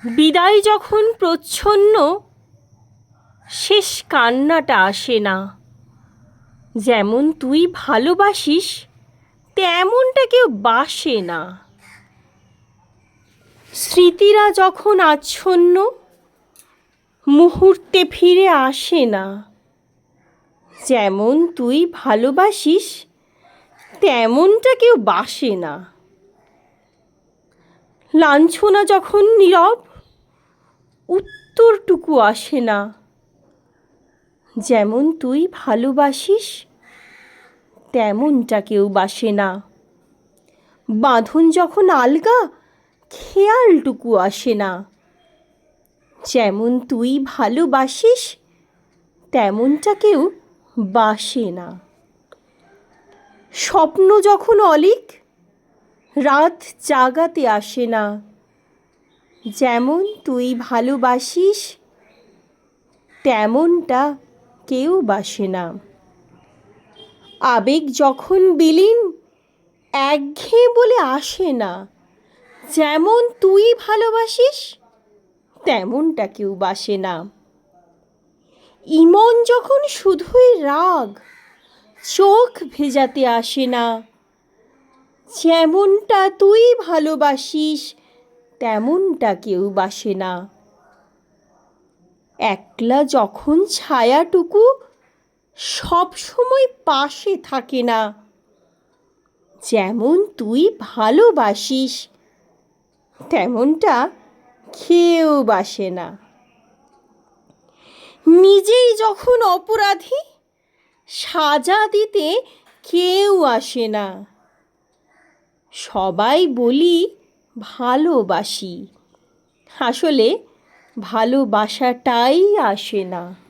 বিদায় যখন প্রচ্ছন্ন, শেষ কান্নাটা আসে না। যেমন তুই ভালোবাসিস তেমনটা কেউ বাসে না। স্মৃতিরা যখন আচ্ছন্ন, মুহূর্তে ফিরে আসে না। যেমন তুই ভালোবাসিস তেমনটা কেউ বাসে না। লাঞ্ছনা যখন নীরব, উত্তরটুকু আসে না। যেমন তুই ভালোবাসিস তেমনটা কেউ বাসে না। বাঁধন যখন আলগা, খেয়ালটুকু আসে না। যেমন তুই ভালোবাসিস তেমনটা কেউ বাসে না। স্বপ্ন যখন অলিক, রাত জাগাতে আসে না। যেমন তুই ভালোবাসিস তেমনটা কেউ বাসে না। আবেগ যখন বিলীন, একঘেয়ে বলে আসে না। যেমন তুই ভালোবাসিস তেমনটা কেউ বাসে না। ইমন যখন শুধুই রাগ, চোখ ভেজাতে আসে না। যেমনটা তুই ভালোবাসিস তেমনটা কেউ বাসে না। একলা যখন ছায়াটুকু সব সময় পাশে থাকে না। যেমন তুই ভালোবাসিস তেমনটা কেউ বাসে না। নিজেই যখন অপরাধী, সাজা দিতে কেউ আসে না। সবাই বলি ভালোবাসি, আসলে ভালোবাসাটাই আসে না।